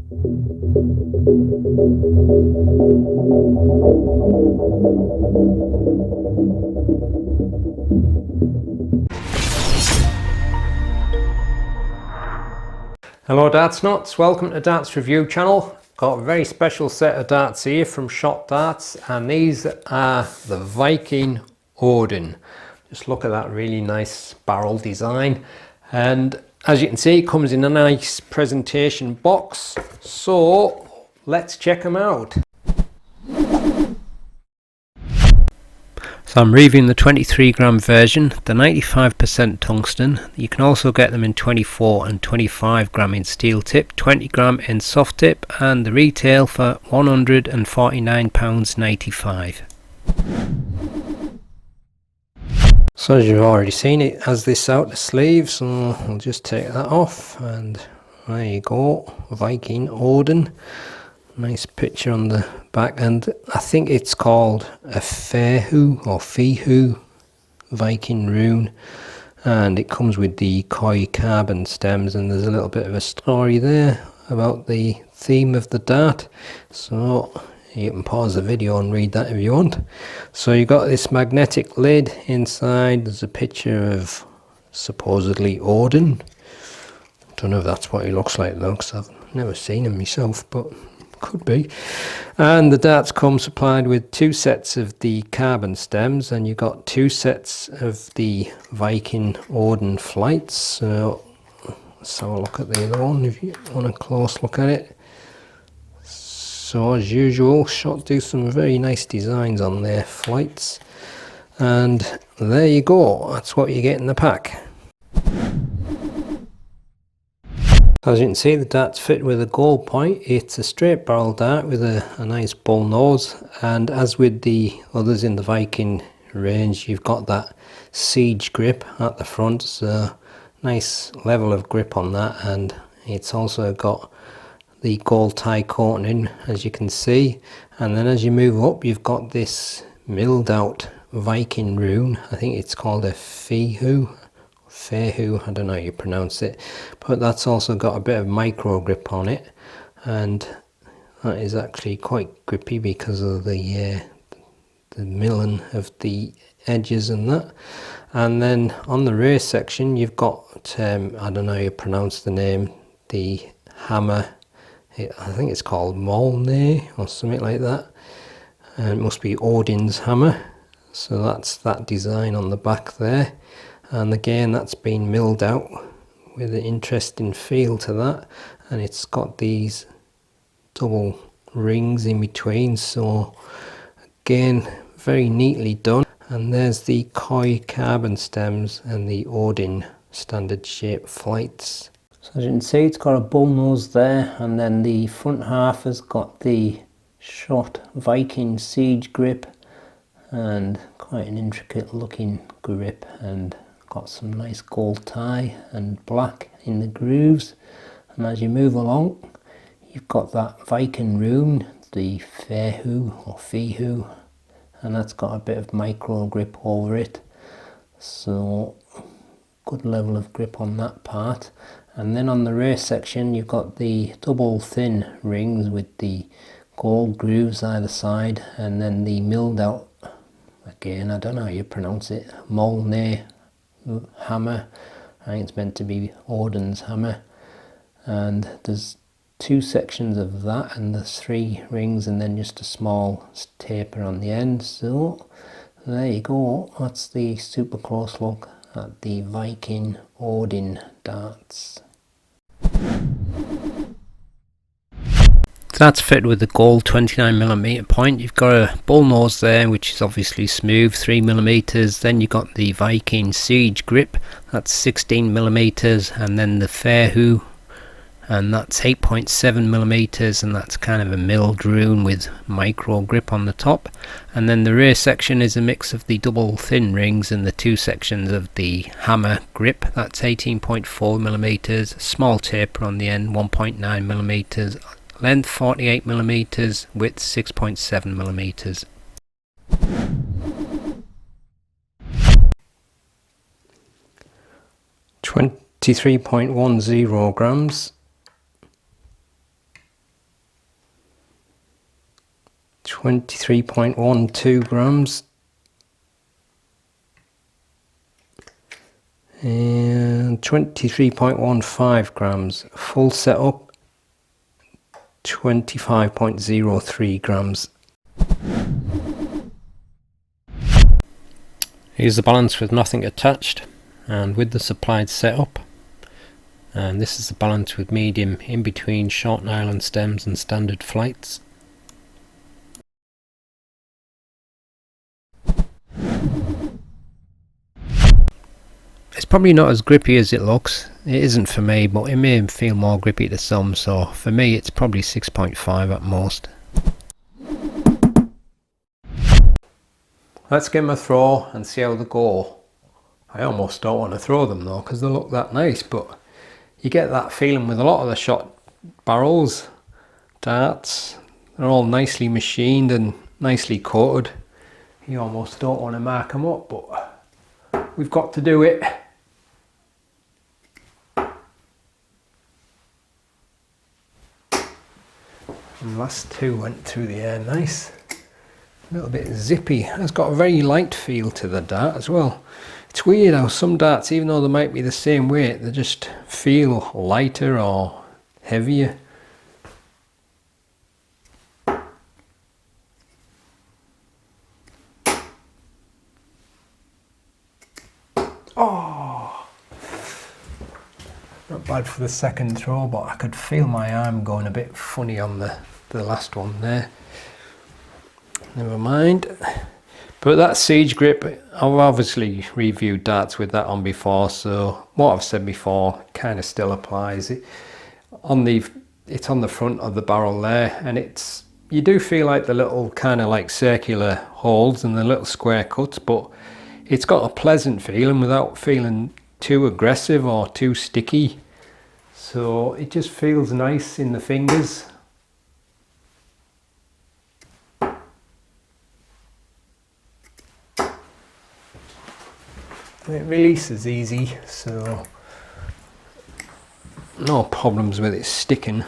Hello Darts Nuts, welcome to Darts Review channel. Got a very special set of darts here from Shot Darts, and these are the Viking ODIN. Just look at that really nice barrel design, and as you can see it comes in a nice presentation box, so let's check them out. So I'm reviewing the 23 gram version, the 95% tungsten. You can also get them in 24 and 25 gram in steel tip, 20 gram in soft tip, and the retail for £149.95. So as you've already seen, it has this outer sleeve, so I'll just take that off, and there you go, Viking ODIN. Nice picture on the back, and I think it's called a Fehu or Fehu Viking rune, and it comes with the koi carbon stems, and there's a little bit of a story there about the theme of the dart, so you can pause the video and read that if you want. So you got this magnetic lid inside, there's a picture of supposedly Odin. Don't know if that's what he looks like though, because I've never seen him myself, but could be. And the darts come supplied with 2 sets of the carbon stems, and you've got 2 sets of the Viking ODIN flights. So let's have a look at the other one if you want a close look at it. So as usual, Shot do some very nice designs on their flights, and there you go, that's what you get in the pack. As you can see, the dart's fit with a gold point. It's a straight barrel dart with a nice bull nose, and as with the others in the Viking range, you've got that siege grip at the front, so nice level of grip on that, and it's also got the gold tie coating, as you can see. And then as you move up, you've got this milled out Viking rune. I think it's called a Fehu, I don't know how you pronounce it, but that's also got a bit of micro grip on it, and that is actually quite grippy because of the milling of the edges and that. And then on the rear section you've got I don't know how you pronounce the name, the hammer. I think it's called Molnay or something like that, and it must be Odin's hammer. So that's that design on the back there, and again that's been milled out with an interesting feel to that, and it's got these double rings in between, so again very neatly done. And there's the koi carbon stems and the Odin standard shape flights. So as you can see, it's got a bull nose there, and then the front half has got the Shot Viking siege grip, and quite an intricate looking grip, and got some nice gold tie and black in the grooves. And as you move along, you've got that Viking rune, the Fehu or Fehu, and that's got a bit of micro grip over it, so good level of grip on that part. And then on the rear section you've got the double thin rings with the gold grooves either side, and then the milled out, again I don't know how you pronounce it, Molnay hammer. I think it's meant to be Odin's hammer, and there's 2 sections of that, and there's 3 rings and then just a small taper on the end. So there you go, that's the super close look at the Viking ODIN darts. That's fitted with the gold 29mm point. You've got a bull nose there, which is obviously smooth, 3mm. Then you've got the Viking siege grip, that's 16mm, and then the Fehu, and that's 8.7mm, and that's kind of a milled rune with micro grip on the top. And then the rear section is a mix of the double thin rings and the 2 sections of the hammer grip, that's 18.4mm, small taper on the end, 1.9mm, length 48mm, width 6.7mm. 23.10 grams. 23.12 grams. And 23.15 grams. Full setup, 25.03 grams. Here's the balance with nothing attached and with the supplied setup. And this is the balance with medium in between short nylon stems and standard flights. It's probably not as grippy as it looks. It isn't for me, but it may feel more grippy to some, so for me it's probably 6.5 at most. Let's give them a throw and see how they go. I almost don't want to throw them though because they look that nice, but you get that feeling with a lot of the shot barrels, darts, they're all nicely machined and nicely coated. You almost don't want to mark them up, but we've got to do it. And the last two went through the air nice. A little bit zippy. It's got a very light feel to the dart as well. It's weird how some darts, even though they might be the same weight, they just feel lighter or heavier. Oh! Not bad for the second throw, but I could feel my arm going a bit funny on the last one there. Never mind. But that siege grip, I've obviously reviewed darts with that on before, so what I've said before kind of still applies. It's on the front of the barrel there, and you do feel like the little kind of like circular holes and the little square cuts, but it's got a pleasant feeling without feeling too aggressive or too sticky. So it just feels nice in the fingers. It releases easy, so no problems with it sticking.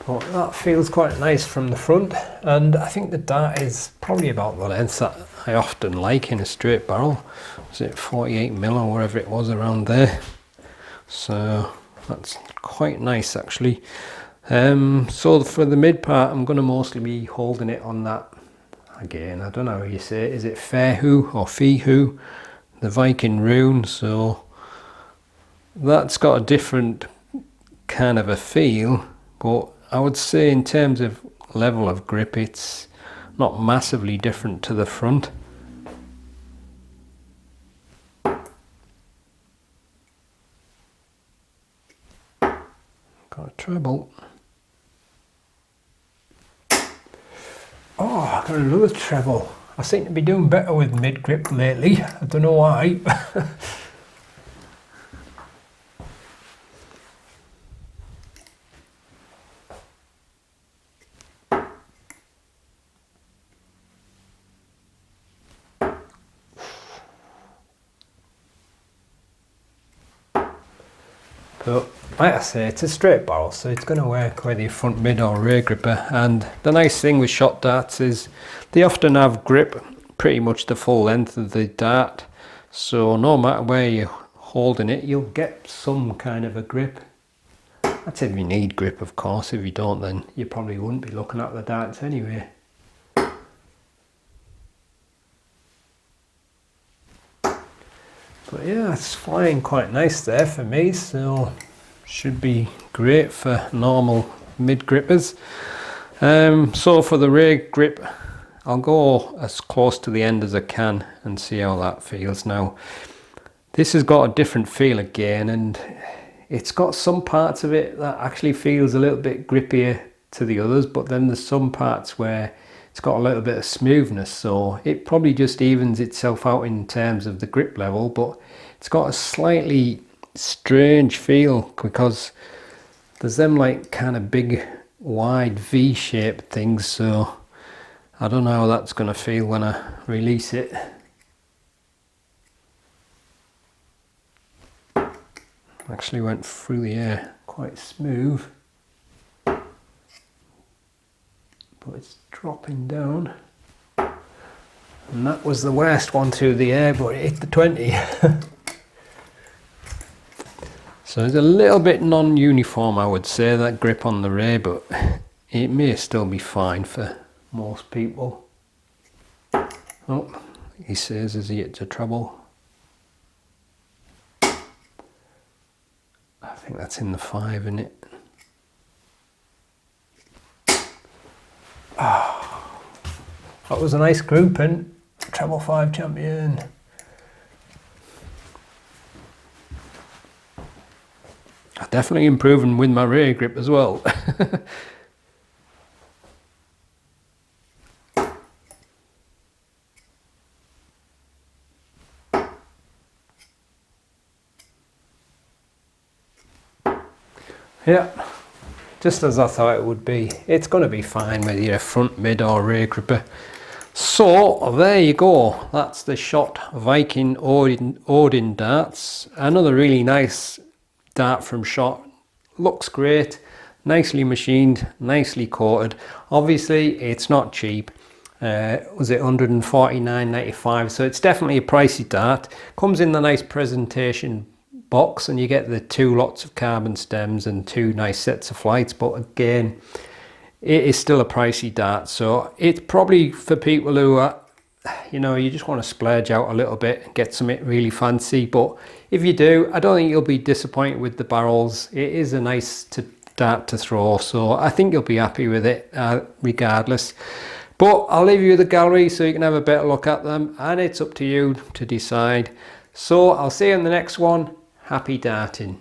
But that feels quite nice from the front, and I think the dart is probably about the length that I often like in a straight barrel. Was it 48mm or whatever it was around there? So that's quite nice actually. So for the mid part, I'm going to mostly be holding it on that, again, I don't know how you say it, is it Fairhu or Fehu, the Viking rune. So that's got a different kind of a feel, but I would say in terms of level of grip, it's not massively different to the front. Got a treble. Oh, I got another treble. I seem to be doing better with mid grip lately. I don't know why. But like I say, it's a straight barrel, so it's going to work whether you're front mid or rear gripper. And the nice thing with shot darts is they often have grip pretty much the full length of the dart, so no matter where you're holding it, you'll get some kind of a grip. That's if you need grip, of course. If you don't, then you probably wouldn't be looking at the darts anyway. But yeah, it's flying quite nice there for me, so should be great for normal mid grippers. So for the rear grip, I'll go as close to the end as I can and see how that feels. Now, this has got a different feel again, and it's got some parts of it that actually feels a little bit grippier to the others, but then there's some parts where it's got a little bit of smoothness, so it probably just evens itself out in terms of the grip level. But it's got a slightly strange feel because there's them like kind of big wide V-shaped things, so I don't know how that's going to feel when I release it. Actually went through the air quite smooth, but it's dropping down. And that was the worst one through the air, but it hit the 20. So it's a little bit non-uniform, I would say, that grip on the ray, but it may still be fine for most people. Oh, he says as he hits a treble. I think that's in the 5, isn't it? Oh, that was a nice grouping. Treble 5 champion. Definitely improving with my rear grip as well. Yeah, just as I thought it would be. It's going to be fine with your front, mid or rear gripper. So there you go. That's the Shot Viking Odin darts. Another really nice dart from Shot. Looks great, nicely machined, nicely coated. Obviously it's not cheap. Was it $149.95? So it's definitely a pricey dart. Comes in the nice presentation box, and you get the 2 lots of carbon stems and 2 nice sets of flights, but again, it is still a pricey dart. So it's probably for people who are, you know, you just want to splurge out a little bit and get something really fancy. But if you do, I don't think you'll be disappointed with the barrels. It is a nice dart to throw, so I think you'll be happy with it regardless. But I'll leave you the gallery so you can have a better look at them, and it's up to you to decide. So I'll see you in the next one. Happy darting.